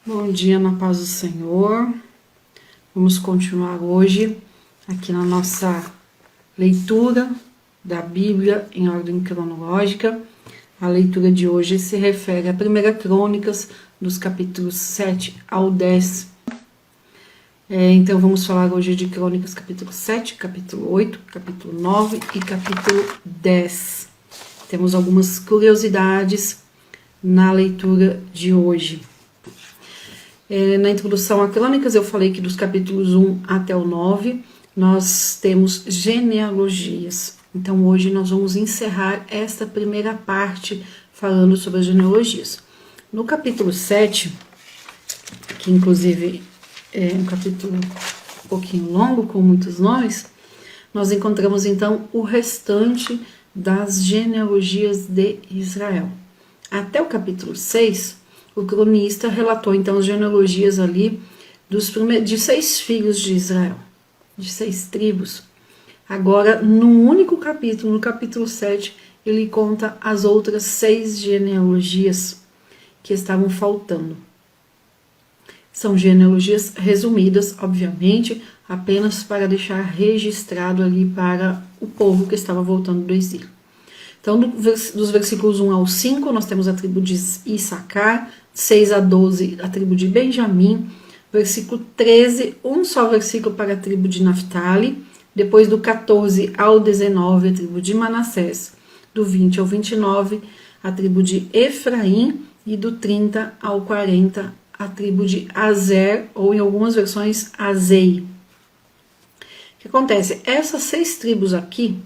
Bom dia na paz do Senhor. Vamos continuar hoje aqui na nossa leitura da Bíblia em ordem cronológica. A leitura de hoje se refere a 1 Crônicas, dos capítulos 7 ao 10. Então vamos falar hoje de Crônicas capítulo 7, capítulo 8, capítulo 9 e capítulo 10. Temos algumas curiosidades na leitura de hoje. Na introdução a Crônicas, eu falei que dos capítulos 1 até o 9, nós temos genealogias. Então, hoje nós vamos encerrar esta primeira parte falando sobre as genealogias. No capítulo 7, que inclusive é um capítulo um pouquinho longo, com muitos nomes, nós encontramos então o restante das genealogias de Israel. Até o capítulo 6, o cronista relatou então as genealogias ali de 6 filhos de Israel, de 6 tribos. Agora, num único capítulo, no capítulo 7, ele conta as outras 6 genealogias que estavam faltando. São genealogias resumidas, obviamente, apenas para deixar registrado ali para o povo que estava voltando do exílio. Então, dos versículos 1 ao 5, nós temos a tribo de Issacar, 6 a 12, a tribo de Benjamim, versículo 13, um só versículo para a tribo de Naftali, depois do 14 ao 19, a tribo de Manassés, do 20 ao 29, a tribo de Efraim, e do 30 ao 40, a tribo de Azer, ou em algumas versões, Azei. O que acontece? Essas 6 tribos aqui,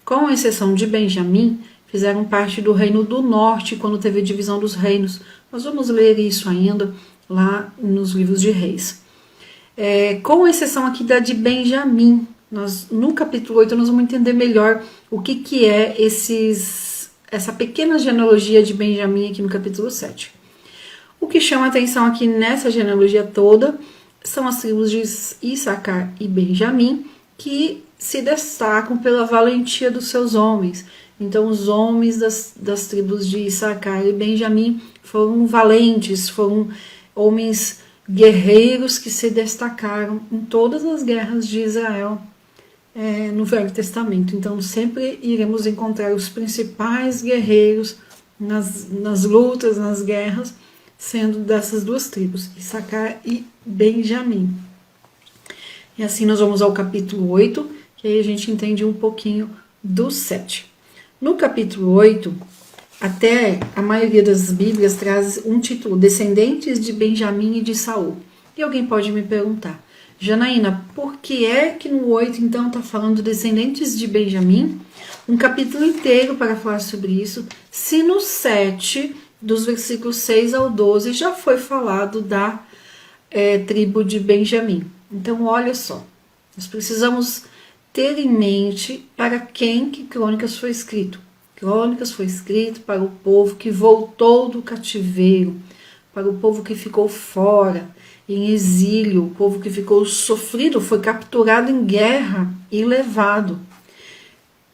com exceção de Benjamim, fizeram parte do reino do norte quando teve a divisão dos reinos. Nós vamos ler isso ainda lá nos livros de Reis. Com exceção aqui da de Benjamim, no capítulo 8 nós vamos entender melhor o que é essa pequena genealogia de Benjamim aqui no capítulo 7. O que chama atenção aqui nessa genealogia toda são as tribos de Issacar e Benjamim, que se destacam pela valentia dos seus homens. Então, os homens das tribos de Issacar e Benjamim foram valentes, foram homens guerreiros que se destacaram em todas as guerras de Israel no Velho Testamento. Então, sempre iremos encontrar os principais guerreiros nas lutas, nas guerras, sendo dessas duas tribos, Issacar e Benjamim. E assim nós vamos ao capítulo 8, que aí a gente entende um pouquinho do 7. No capítulo 8, até a maioria das Bíblias traz um título, Descendentes de Benjamim e de Saul. E alguém pode me perguntar, Janaína, por que é que no 8 então está falando Descendentes de Benjamim? Um capítulo inteiro para falar sobre isso, se no 7, dos versículos 6 ao 12, já foi falado da tribo de Benjamim. Então, olha só, nós precisamos ter em mente para quem que Crônicas foi escrito. Crônicas foi escrito para o povo que voltou do cativeiro, para o povo que ficou fora, em exílio, o povo que ficou sofrido, foi capturado em guerra e levado.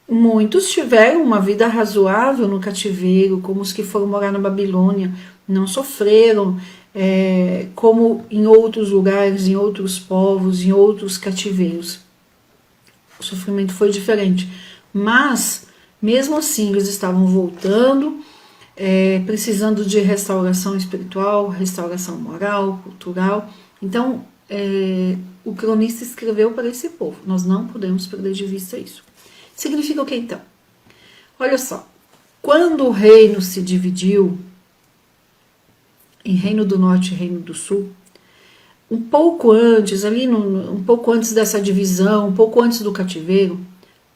Muitos tiveram uma vida razoável no cativeiro, como os que foram morar na Babilônia, não sofreram, como em outros lugares, em outros povos, em outros cativeiros. O sofrimento foi diferente, mas mesmo assim eles estavam voltando, precisando de restauração espiritual, restauração moral, cultural. Então o cronista escreveu para esse povo, nós não podemos perder de vista isso. Significa o que então? Olha só, quando o reino se dividiu em Reino do Norte e Reino do Sul, um pouco antes dessa divisão, um pouco antes do cativeiro,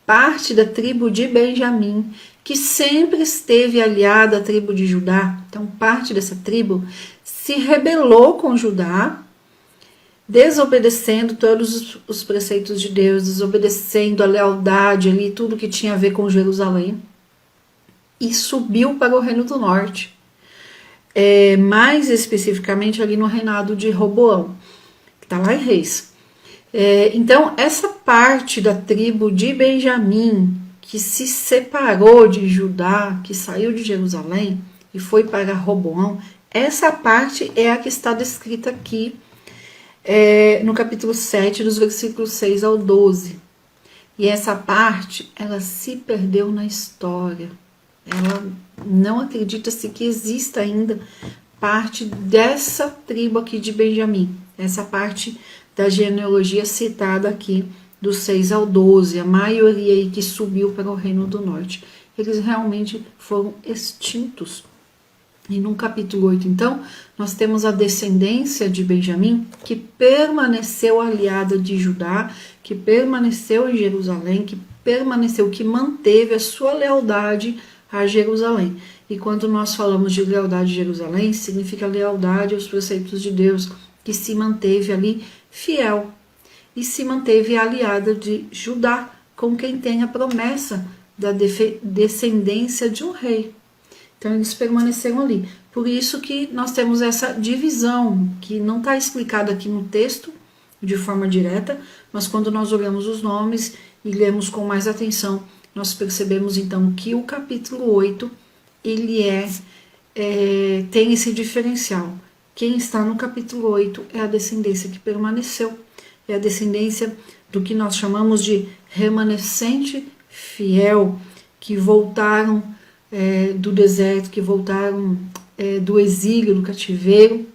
parte da tribo de Benjamim, que sempre esteve aliada à tribo de Judá, então parte dessa tribo se rebelou com Judá, desobedecendo todos os preceitos de Deus, desobedecendo a lealdade ali, tudo que tinha a ver com Jerusalém, e subiu para o Reino do Norte. Mais especificamente ali no reinado de Roboão, que está lá em Reis. Então, essa parte da tribo de Benjamim, que se separou de Judá, que saiu de Jerusalém e foi para Roboão, essa parte é a que está descrita aqui no capítulo 7, dos versículos 6 ao 12. E essa parte, ela se perdeu na história. Ela não acredita-se que exista ainda parte dessa tribo aqui de Benjamim. Essa parte da genealogia citada aqui, dos 6 ao 12. A maioria aí que subiu para o Reino do Norte. Eles realmente foram extintos. E no capítulo 8, então, nós temos a descendência de Benjamim, que permaneceu aliada de Judá, que permaneceu em Jerusalém, que manteve a sua lealdade a Jerusalém. E quando nós falamos de lealdade a Jerusalém, significa lealdade aos preceitos de Deus, que se manteve ali fiel e se manteve aliada de Judá, com quem tem a promessa da descendência de um rei. Então eles permaneceram ali. Por isso que nós temos essa divisão, que não está explicada aqui no texto, de forma direta, mas quando nós olhamos os nomes e lemos com mais atenção, nós percebemos então que o capítulo 8, ele tem esse diferencial. Quem está no capítulo 8 é a descendência que permaneceu, é a descendência do que nós chamamos de remanescente fiel, que voltaram do deserto, que voltaram do exílio, do cativeiro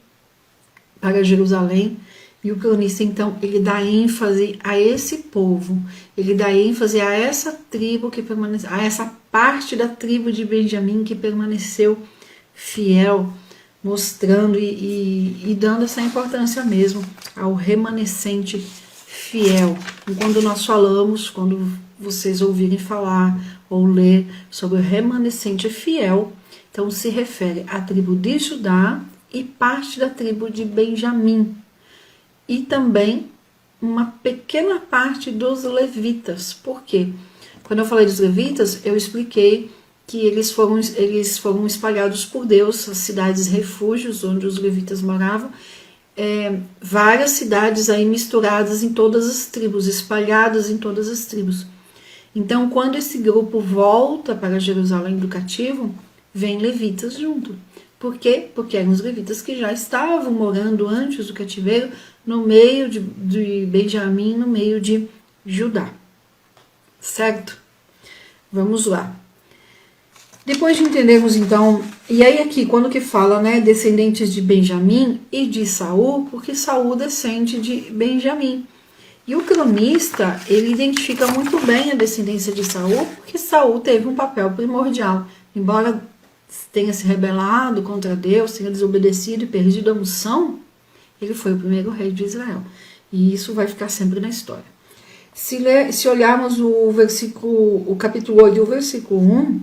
para Jerusalém. E o cronista, então, ele dá ênfase a esse povo, ele dá ênfase a essa tribo que permaneceu, a essa parte da tribo de Benjamim que permaneceu fiel, mostrando e dando essa importância mesmo ao remanescente fiel. E quando nós falamos, quando vocês ouvirem falar ou ler sobre o remanescente fiel, então se refere à tribo de Judá e parte da tribo de Benjamim. E também uma pequena parte dos levitas. Por quê? Quando eu falei dos levitas, eu expliquei que eles foram espalhados por Deus, as cidades refúgios onde os levitas moravam, várias cidades aí misturadas em todas as tribos, espalhadas em todas as tribos. Então, quando esse grupo volta para Jerusalém do cativo, vem levitas junto. Por quê? Porque eram os levitas que já estavam morando antes do cativeiro, no meio de Benjamim, no meio de Judá. Certo? Vamos lá. Depois de entendermos então, e aí aqui, quando que fala, né, descendentes de Benjamim e de Saul, porque Saul descende de Benjamim. E o cronista, ele identifica muito bem a descendência de Saul, porque Saul teve um papel primordial. Embora tenha se rebelado contra Deus, tenha desobedecido e perdido a unção, ele foi o primeiro rei de Israel. E isso vai ficar sempre na história. Se olharmos o capítulo 8 e o versículo 1,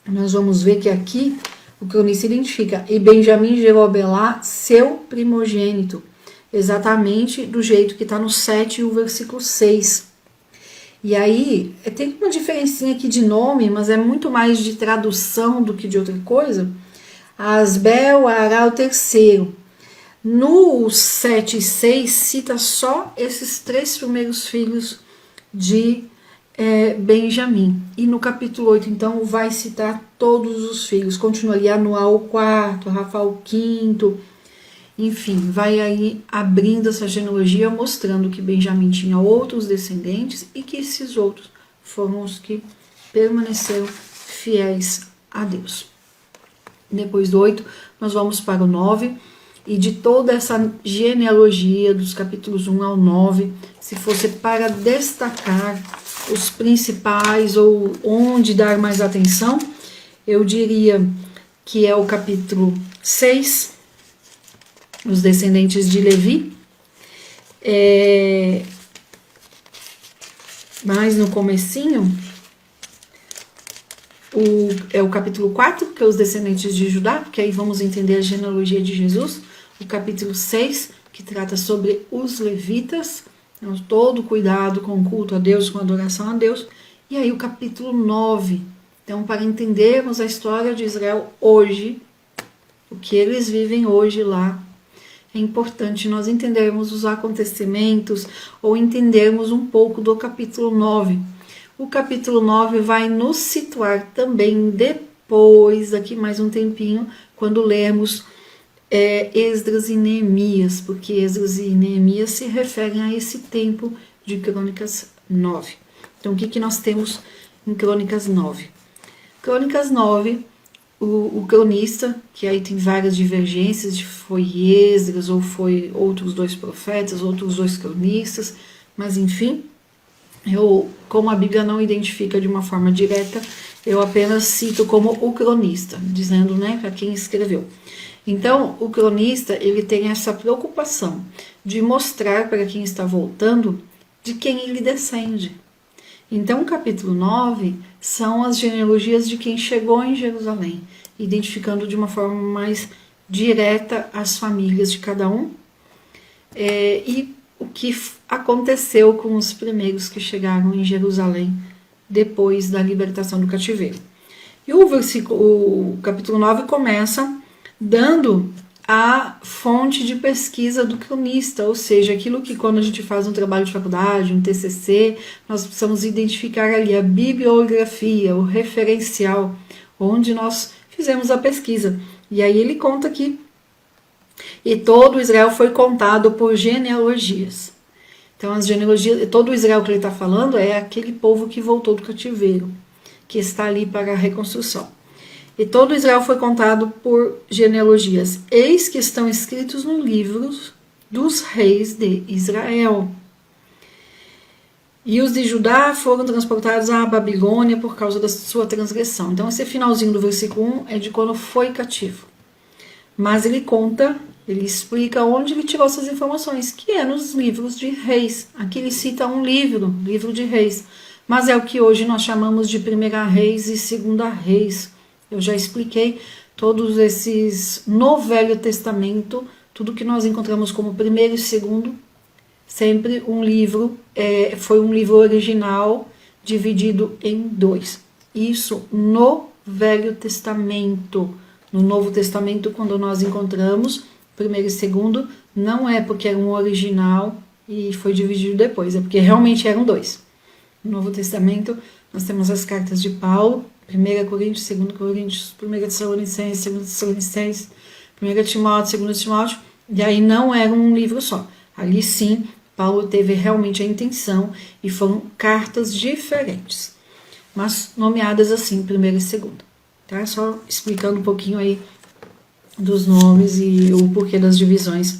nós vamos ver que aqui o cronista identifica: e Benjamim gerou a Belá, seu primogênito. Exatamente do jeito que está no 7 e o versículo 6. E aí, tem uma diferencinha aqui de nome, mas é muito mais de tradução do que de outra coisa. Asbel, Ará, o terceiro. No 7 e 6, cita só esses 3 primeiros filhos de Benjamim. E no capítulo 8, então, vai citar todos os filhos. Continua ali Anual o quarto, Rafael o quinto. Enfim, vai aí abrindo essa genealogia, mostrando que Benjamim tinha outros descendentes e que esses outros foram os que permaneceram fiéis a Deus. Depois do 8, nós vamos para o 9, e de toda essa genealogia, dos capítulos 1 ao 9, se fosse para destacar os principais ou onde dar mais atenção, eu diria que é o capítulo 6, os descendentes de Levi, mais no comecinho, o capítulo 4, que é os descendentes de Judá, porque aí vamos entender a genealogia de Jesus, o capítulo 6, que trata sobre os levitas, então, todo cuidado com o culto a Deus, com a adoração a Deus, e aí o capítulo 9, então para entendermos a história de Israel hoje, o que eles vivem hoje lá, é importante nós entendermos os acontecimentos ou entendermos um pouco do capítulo 9. O capítulo 9 vai nos situar também depois, daqui mais um tempinho, quando lermos é Esdras e Neemias, porque Esdras e Neemias se referem a esse tempo de Crônicas 9. Então, o que nós temos em Crônicas 9? Crônicas 9, o cronista, que aí tem várias divergências, de foi Esdras ou foi outros 2 profetas, outros 2 cronistas, mas enfim, como a Bíblia não identifica de uma forma direta, eu apenas cito como o cronista, dizendo, né, para quem escreveu. Então, o cronista, ele tem essa preocupação de mostrar para quem está voltando de quem ele descende. Então, o capítulo 9 são as genealogias de quem chegou em Jerusalém, identificando de uma forma mais direta as famílias de cada um e o que aconteceu com os primeiros que chegaram em Jerusalém depois da libertação do cativeiro. E o capítulo 9 começa dando a fonte de pesquisa do cronista, ou seja, aquilo que quando a gente faz um trabalho de faculdade, um TCC, nós precisamos identificar ali a bibliografia, o referencial, onde nós fizemos a pesquisa. E aí ele conta que e todo Israel foi contado por genealogias. Então as genealogias, todo Israel que ele está falando é aquele povo que voltou do cativeiro, que está ali para a reconstrução. E todo Israel foi contado por genealogias. Eis que estão escritos no livro dos reis de Israel. E os de Judá foram transportados à Babilônia por causa da sua transgressão. Então esse finalzinho do versículo 1 é de quando foi cativo. Mas ele conta, ele explica onde ele tirou essas informações, que é nos livros de reis. Aqui ele cita um livro de reis. Mas é o que hoje nós chamamos de 1ª Reis e 2ª Reis. Eu já expliquei todos esses no Velho Testamento, tudo que nós encontramos como 1º e 2º, sempre um livro, foi um livro original dividido em 2. Isso no Velho Testamento. No Novo Testamento, quando nós encontramos 1º e 2º, não é porque era um original e foi dividido depois, é porque realmente eram 2. No Novo Testamento, nós temos as cartas de Paulo, 1 Coríntios, 2 Coríntios, 1 Tessalonicenses, 2 Tessalonicenses, 1 Timóteo, 2 Timóteo, e aí não era um livro só. Ali sim, Paulo teve realmente a intenção e foram cartas diferentes, mas nomeadas assim, 1ª e 2ª. Tá? Só explicando um pouquinho aí dos nomes e o porquê das divisões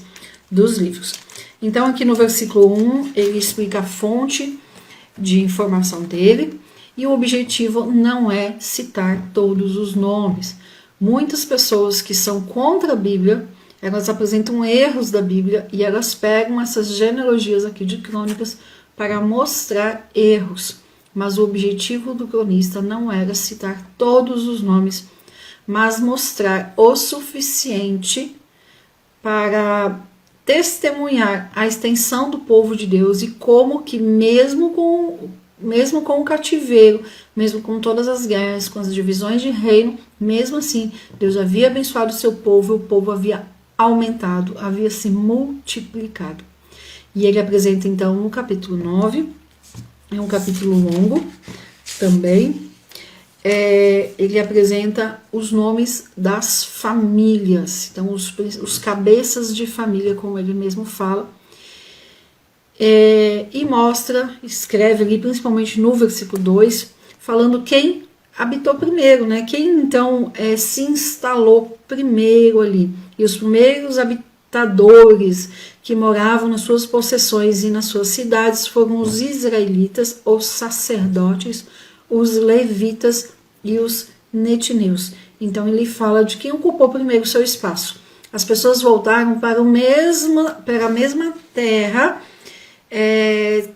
dos livros. Então aqui no versículo 1, ele explica a fonte de informação dele, e o objetivo não é citar todos os nomes. Muitas pessoas que são contra a Bíblia, elas apresentam erros da Bíblia e elas pegam essas genealogias aqui de crônicas para mostrar erros. Mas o objetivo do cronista não era citar todos os nomes, mas mostrar o suficiente para testemunhar a extensão do povo de Deus e como que mesmo com o cativeiro, mesmo com todas as guerras, com as divisões de reino, mesmo assim, Deus havia abençoado o seu povo, e o povo havia aumentado, havia se multiplicado. E ele apresenta então no capítulo 9, é um capítulo longo também, ele apresenta os nomes das famílias, então os cabeças de família, como ele mesmo fala, e escreve ali, principalmente no versículo 2, falando quem habitou primeiro, né? Quem então se instalou primeiro ali. E os primeiros habitadores que moravam nas suas possessões e nas suas cidades foram os israelitas, os sacerdotes, os levitas e os netineus. Então ele fala de quem ocupou primeiro o seu espaço. As pessoas voltaram para a mesma terra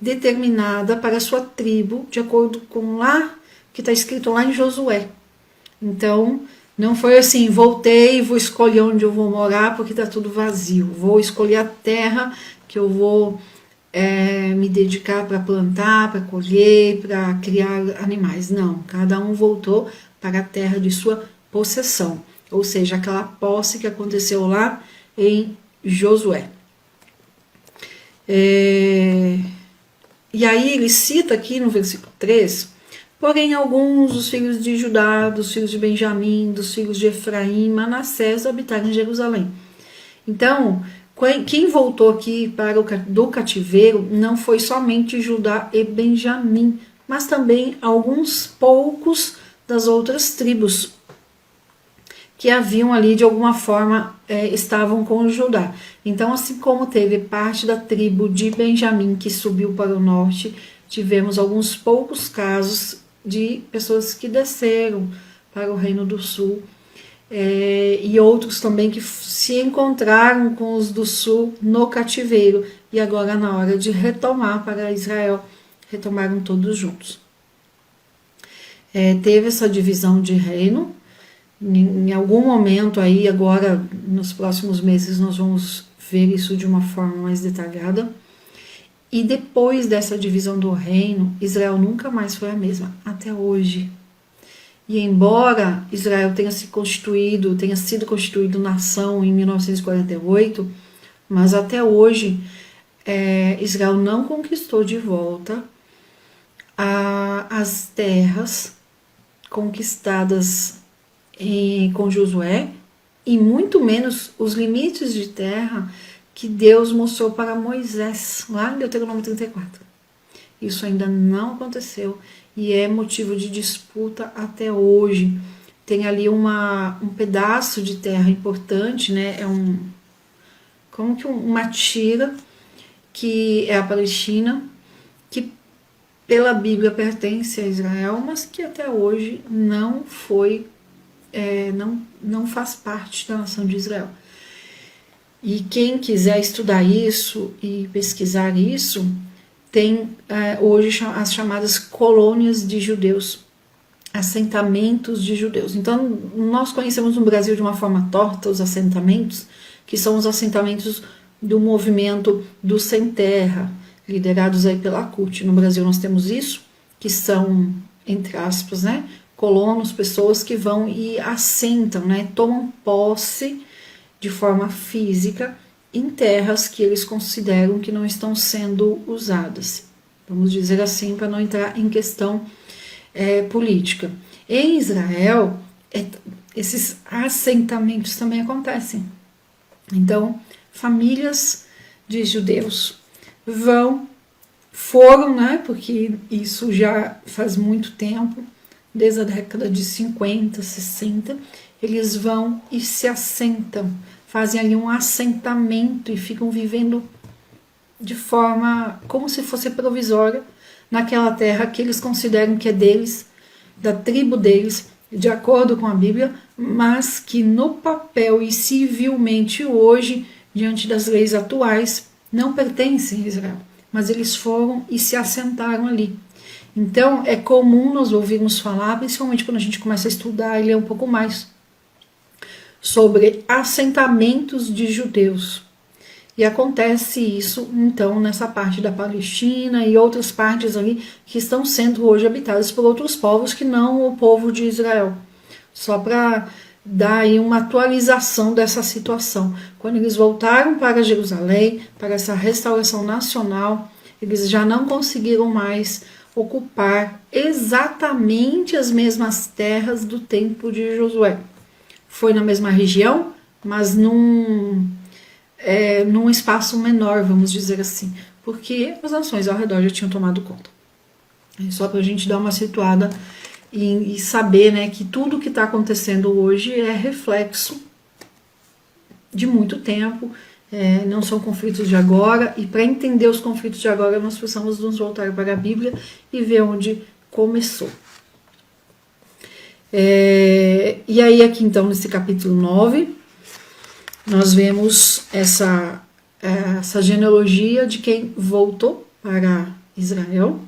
determinada para a sua tribo, de acordo com lá que está escrito lá em Josué. Então, não foi assim, voltei e vou escolher onde eu vou morar porque está tudo vazio. Vou escolher a terra que eu vou me dedicar para plantar, para colher, para criar animais. Não, cada um voltou para a terra de sua possessão, ou seja, aquela posse que aconteceu lá em Josué. E aí ele cita aqui no versículo 3, porém alguns dos filhos de Judá, dos filhos de Benjamim, dos filhos de Efraim, Manassés habitaram em Jerusalém. Então, quem voltou aqui do cativeiro não foi somente Judá e Benjamim, mas também alguns poucos das outras tribos que haviam ali de alguma forma estavam com Judá. Então, assim como teve parte da tribo de Benjamim que subiu para o norte, tivemos alguns poucos casos de pessoas que desceram para o Reino do Sul, e outros também que se encontraram com os do sul no cativeiro, e agora na hora de retomar para Israel, retomaram todos juntos. Teve essa divisão de reino. Em algum momento aí, agora nos próximos meses, nós vamos ver isso de uma forma mais detalhada. E depois dessa divisão do reino, Israel nunca mais foi a mesma, até hoje. E embora Israel tenha sido constituído nação em 1948, mas até hoje Israel não conquistou de volta as terras conquistadas com Josué, e muito menos os limites de terra que Deus mostrou para Moisés, lá em Deuteronômio 34. Isso ainda não aconteceu e é motivo de disputa até hoje. Tem ali um pedaço de terra importante, né? Uma tira, que é a Palestina, que pela Bíblia pertence a Israel, mas que até hoje não faz parte da nação de Israel. E quem quiser estudar isso e pesquisar isso, tem hoje as chamadas colônias de judeus, assentamentos de judeus. Então, nós conhecemos no Brasil de uma forma torta os assentamentos, que são os assentamentos do movimento do Sem Terra, liderados aí pela CUT. No Brasil nós temos isso, que são, entre aspas, né, colonos, pessoas que vão e assentam, né, tomam posse de forma física em terras que eles consideram que não estão sendo usadas. Vamos dizer assim, para não entrar em questão política. Em Israel, esses assentamentos também acontecem. Então, famílias de judeus foram, né, porque isso já faz muito tempo, desde a década de 50, 60, eles vão e se assentam, fazem ali um assentamento e ficam vivendo de forma como se fosse provisória naquela terra que eles consideram que é deles, da tribo deles, de acordo com a Bíblia, mas que no papel e civilmente hoje, diante das leis atuais, não pertencem a Israel, mas eles foram e se assentaram ali. Então é comum nós ouvirmos falar, principalmente quando a gente começa a estudar e ler um pouco mais sobre assentamentos de judeus. E acontece isso, então, nessa parte da Palestina e outras partes ali que estão sendo hoje habitadas por outros povos que não o povo de Israel. Só para dar aí uma atualização dessa situação. Quando eles voltaram para Jerusalém, para essa restauração nacional, eles já não conseguiram mais ocupar exatamente as mesmas terras do tempo de Josué. Foi na mesma região, mas num espaço menor, vamos dizer assim, porque as nações ao redor já tinham tomado conta. Só para a gente dar uma situada e saber, né, que tudo que está acontecendo hoje é reflexo de muito tempo, não são conflitos de agora, e para entender os conflitos de agora nós precisamos nos voltar para a Bíblia e ver onde começou. E aí aqui então nesse capítulo 9, nós vemos essa genealogia de quem voltou para Israel.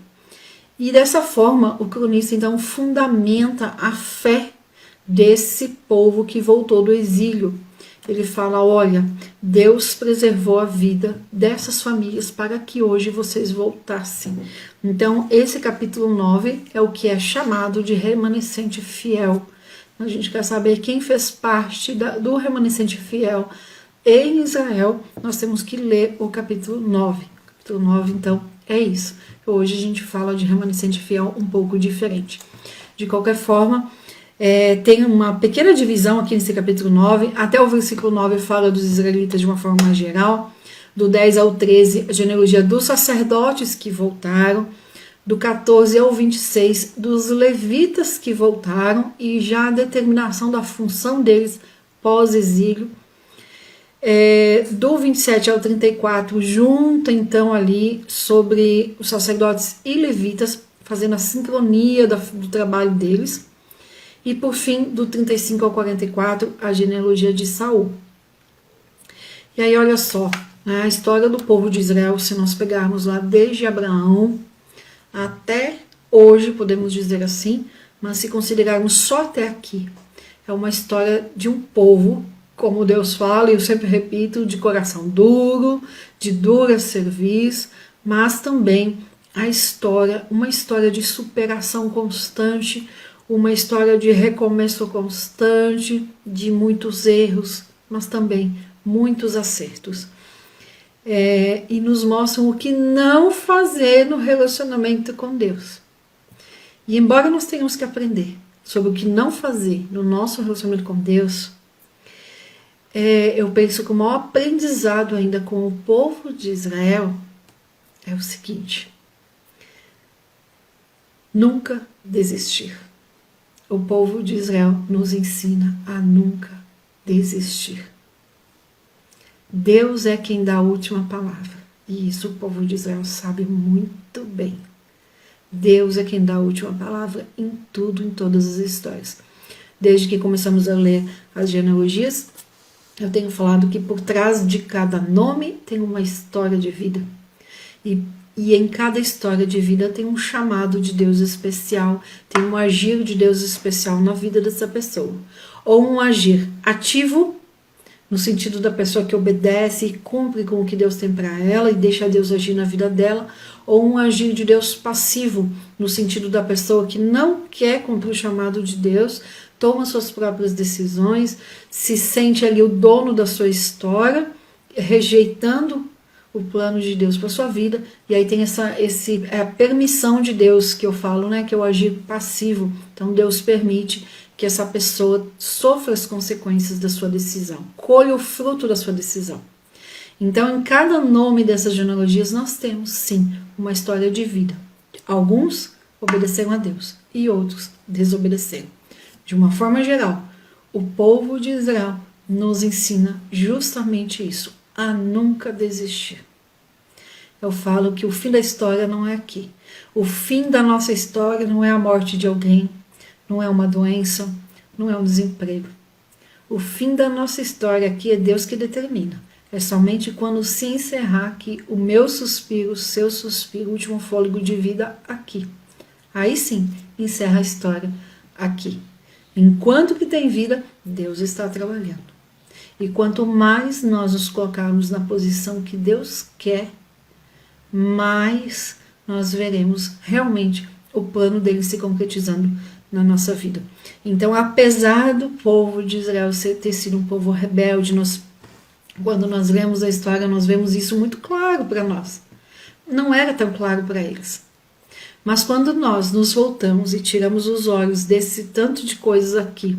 E dessa forma, o cronista então fundamenta a fé desse povo que voltou do exílio. Ele fala, olha, Deus preservou a vida dessas famílias para que hoje vocês voltassem. Então, esse capítulo 9 é o que é chamado de remanescente fiel. A gente quer saber quem fez parte do remanescente fiel em Israel. Nós temos que ler o capítulo 9. O capítulo 9, então, é isso. Hoje a gente fala de remanescente fiel um pouco diferente. De qualquer forma, Tem uma pequena divisão aqui nesse capítulo 9, até o versículo 9 fala dos israelitas de uma forma mais geral, do 10 ao 13, a genealogia dos sacerdotes que voltaram, do 14 ao 26, dos levitas que voltaram e já a determinação da função deles pós-exílio, do 27 ao 34, junta então ali sobre os sacerdotes e levitas, fazendo a sincronia do trabalho deles, e por fim, do 35 ao 44, a genealogia de Saul. E aí olha só, a história do povo de Israel, se nós pegarmos lá desde Abraão até hoje, podemos dizer assim, mas se considerarmos só até aqui, é uma história de um povo, como Deus fala, e eu sempre repito, de coração duro, de dura cerviz, mas também uma história de superação constante, uma história de recomeço constante, de muitos erros, mas também muitos acertos. E nos mostram o que não fazer no relacionamento com Deus. E embora nós tenhamos que aprender sobre o que não fazer no nosso relacionamento com Deus, eu penso que o maior aprendizado ainda com o povo de Israel é o seguinte: nunca desistir. O povo de Israel nos ensina a nunca desistir. Deus é quem dá a última palavra. E isso o povo de Israel sabe muito bem. Deus é quem dá a última palavra em tudo, em todas as histórias. Desde que começamos a ler as genealogias, eu tenho falado que por trás de cada nome tem uma história de vida. E em cada história de vida tem um chamado de Deus especial, tem um agir de Deus especial na vida dessa pessoa. Ou um agir ativo, no sentido da pessoa que obedece e cumpre com o que Deus tem para ela e deixa Deus agir na vida dela. Ou um agir de Deus passivo, no sentido da pessoa que não quer cumprir o chamado de Deus, toma suas próprias decisões, se sente ali o dono da sua história, rejeitando o plano de Deus para sua vida. E aí tem a permissão de Deus que eu falo, né, que é o agir passivo. Então Deus permite que essa pessoa sofra as consequências da sua decisão, colha o fruto da sua decisão. Então em cada nome dessas genealogias nós temos sim uma história de vida. Alguns obedeceram a Deus e outros desobedeceram. De uma forma geral, o povo de Israel nos ensina justamente isso, a nunca desistir. Eu falo que o fim da história não é aqui. O fim da nossa história não é a morte de alguém, não é uma doença, não é um desemprego. O fim da nossa história aqui é Deus que determina. É somente quando se encerrar aqui o meu suspiro, o seu suspiro, o último fôlego de vida aqui. Aí sim, encerra a história aqui. Enquanto que tem vida, Deus está trabalhando. E quanto mais nós nos colocarmos na posição que Deus quer, mais nós veremos realmente o plano dele se concretizando na nossa vida. Então, apesar do povo de Israel ter sido um povo rebelde, quando nós lemos a história, nós vemos isso muito claro para nós. Não era tão claro para eles. Mas quando nós nos voltamos e tiramos os olhos desse tanto de coisas aqui,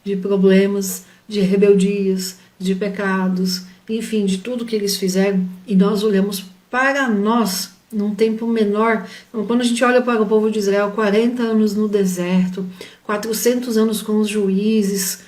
de problemas, de rebeldias, de pecados, enfim, de tudo que eles fizeram, e nós olhamos para nós, num tempo menor. Então, quando a gente olha para o povo de Israel, 40 anos no deserto, 400 anos com os juízes,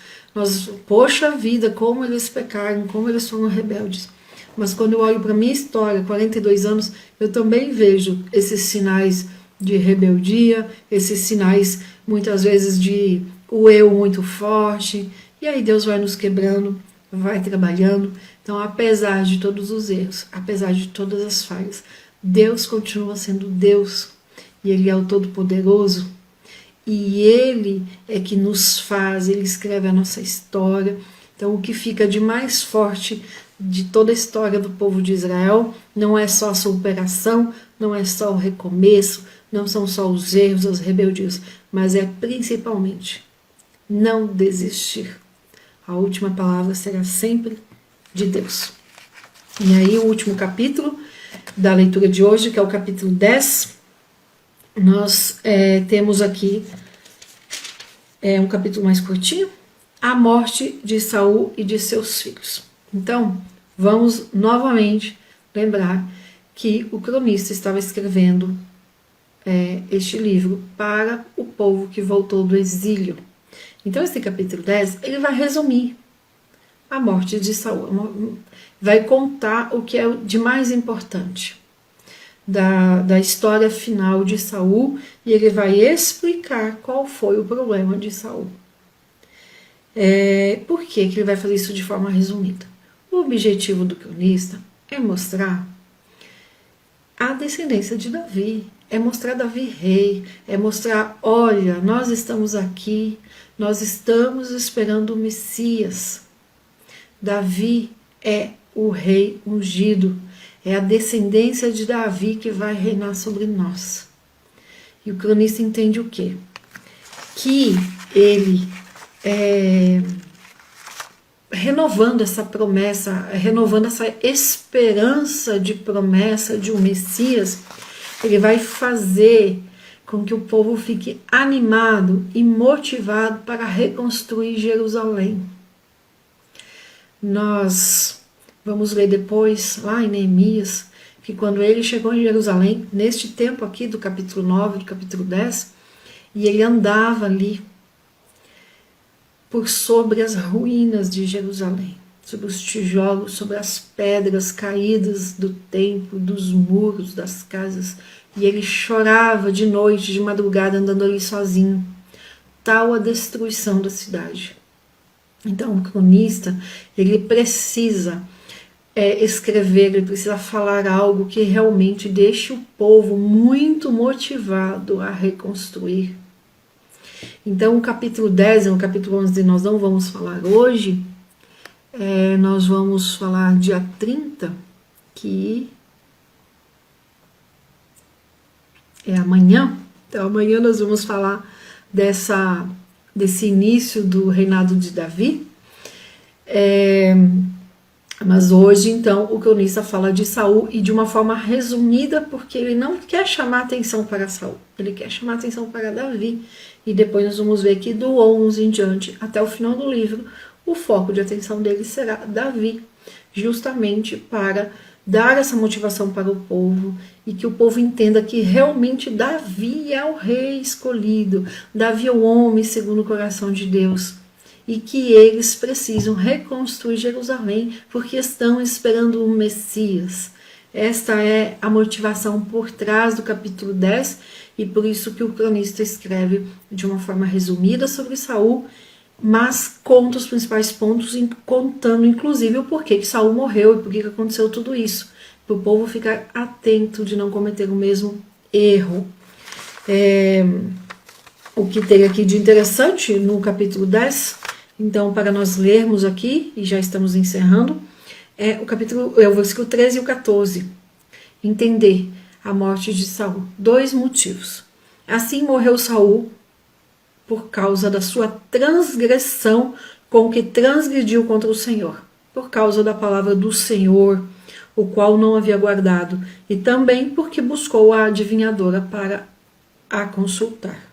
poxa vida, como eles pecaram, como eles foram rebeldes. Mas quando eu olho para a minha história, 42 anos, eu também vejo esses sinais de rebeldia, esses sinais, muitas vezes, de o eu muito forte, e aí Deus vai nos quebrando, vai trabalhando. Então, apesar de todos os erros, apesar de todas as falhas, Deus continua sendo Deus, e Ele é o Todo-Poderoso, e Ele é que nos faz, Ele escreve a nossa história. Então, o que fica de mais forte de toda a história do povo de Israel não é só a superação, não é só o recomeço, não são só os erros, as rebeldias, mas é principalmente não desistir. A última palavra será sempre de Deus. E aí o último capítulo da leitura de hoje, que é o capítulo 10, nós temos aqui é um capítulo mais curtinho, a morte de Saul e de seus filhos. Então, vamos novamente lembrar que o cronista estava escrevendo este livro para o povo que voltou do exílio. Então, esse capítulo 10, ele vai resumir a morte de Saul, vai contar o que é de mais importante da história final de Saul, e ele vai explicar qual foi o problema de Saul. Por que ele vai fazer isso de forma resumida? O objetivo do cronista é mostrar a descendência de Davi, é mostrar Davi rei, é mostrar, olha, nós estamos aqui, nós estamos esperando o Messias. Davi é o rei ungido, é a descendência de Davi que vai reinar sobre nós. E o cronista entende o quê? Que ele, renovando essa promessa, renovando essa esperança de promessa de um Messias, ele vai fazer com que o povo fique animado e motivado para reconstruir Jerusalém. Nós vamos ler depois, lá em Neemias, que quando ele chegou em Jerusalém, neste tempo aqui do capítulo 9, do capítulo 10, e ele andava ali por sobre as ruínas de Jerusalém, sobre os tijolos, sobre as pedras caídas do templo, dos muros das casas, e ele chorava de noite, de madrugada, andando ali sozinho. Tal a destruição da cidade. Então, o cronista, ele precisa escrever, ele precisa falar algo que realmente deixe o povo muito motivado a reconstruir. Então, o capítulo 10 é um capítulo onde nós não vamos falar hoje, nós vamos falar dia 30, que é amanhã. Então, amanhã nós vamos falar desse início do reinado de Davi. Mas hoje, então, o cronista fala de Saul e de uma forma resumida, porque ele não quer chamar atenção para Saul, ele quer chamar atenção para Davi. E depois nós vamos ver que do 11 em diante, até o final do livro, o foco de atenção dele será Davi, justamente para dar essa motivação para o povo e que o povo entenda que realmente Davi é o rei escolhido, Davi é o homem segundo o coração de Deus, e que eles precisam reconstruir Jerusalém porque estão esperando o Messias. Esta é a motivação por trás do capítulo 10, e por isso que o cronista escreve de uma forma resumida sobre Saul, mas conta os principais pontos, contando inclusive o porquê que Saul morreu e por que aconteceu tudo isso, para o povo ficar atento de não cometer o mesmo erro. O que tem aqui de interessante no capítulo 10, então, para nós lermos aqui, e já estamos encerrando, é o versículo 13 e o 14. Entender a morte de Saul. 2 motivos. Assim morreu Saul por causa da sua transgressão com que transgrediu contra o Senhor, por causa da palavra do Senhor, o qual não havia guardado, e também porque buscou a adivinhadora para a consultar.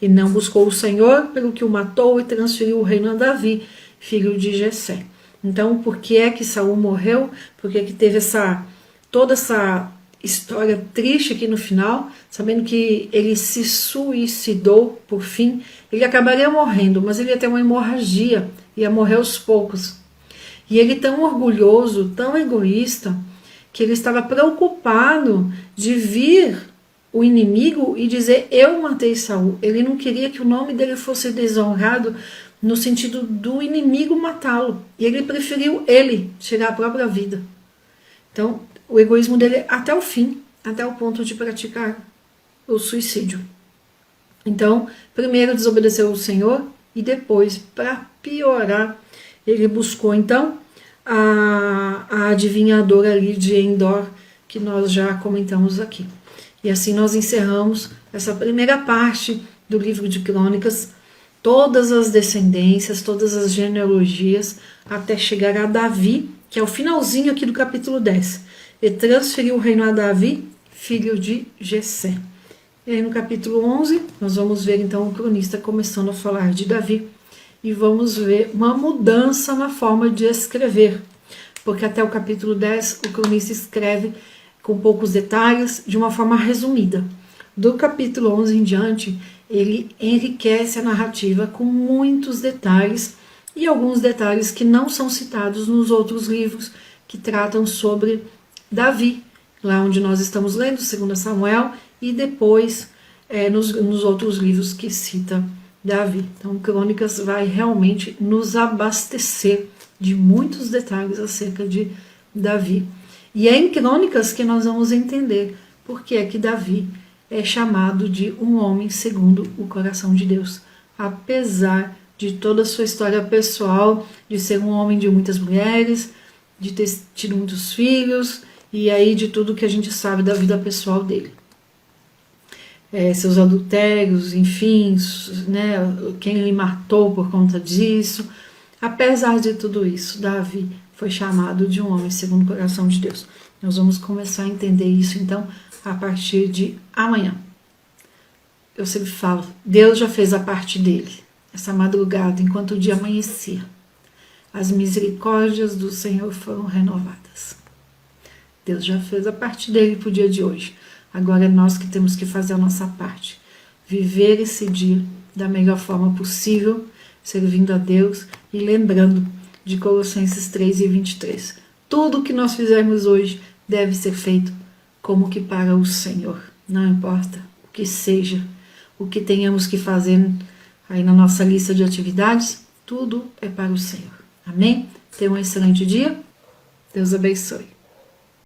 E não buscou o Senhor, pelo que o matou e transferiu o reino a Davi, filho de Jessé. Então, por que é que Saul morreu? Por que teve toda essa história triste aqui no final, sabendo que ele se suicidou por fim? Ele acabaria morrendo, mas ele ia ter uma hemorragia, ia morrer aos poucos. E ele tão orgulhoso, tão egoísta, que ele estava preocupado de vir o inimigo e dizer: eu matei Saul. Ele não queria que o nome dele fosse desonrado no sentido do inimigo matá-lo. E ele preferiu tirar a própria vida. Então, o egoísmo dele até o fim, até o ponto de praticar o suicídio. Então, primeiro desobedeceu o Senhor e depois, para piorar, ele buscou então a adivinhadora ali de Endor, que nós já comentamos aqui. E assim nós encerramos essa primeira parte do livro de Crônicas, todas as descendências, todas as genealogias, até chegar a Davi, que é o finalzinho aqui do capítulo 10. E transferiu o reino a Davi, filho de Jessé. E aí no capítulo 11, nós vamos ver então o cronista começando a falar de Davi e vamos ver uma mudança na forma de escrever, porque até o capítulo 10 o cronista escreve com poucos detalhes, de uma forma resumida. Do capítulo 11 em diante, ele enriquece a narrativa com muitos detalhes e alguns detalhes que não são citados nos outros livros que tratam sobre Davi, lá onde nós estamos lendo 2 Samuel e depois nos outros livros que cita Davi. Então, Crônicas vai realmente nos abastecer de muitos detalhes acerca de Davi. E é em Crônicas que nós vamos entender por que é que Davi é chamado de um homem segundo o coração de Deus. Apesar de toda a sua história pessoal, de ser um homem de muitas mulheres, de ter tido muitos filhos, e aí de tudo que a gente sabe da vida pessoal dele. Seus adultérios, enfim, né, quem ele matou por conta disso. Apesar de tudo isso, Davi foi chamado de um homem segundo o coração de Deus. Nós vamos começar a entender isso, então, a partir de amanhã. Eu sempre falo, Deus já fez a parte dele. Essa madrugada, enquanto o dia amanhecia, as misericórdias do Senhor foram renovadas. Deus já fez a parte dele para o dia de hoje. Agora é nós que temos que fazer a nossa parte. Viver esse dia da melhor forma possível, servindo a Deus e lembrando de Colossenses 3:23. Tudo o que nós fizermos hoje deve ser feito como que para o Senhor. Não importa o que seja, o que tenhamos que fazer aí na nossa lista de atividades, tudo é para o Senhor. Amém? Tenha um excelente dia. Deus abençoe.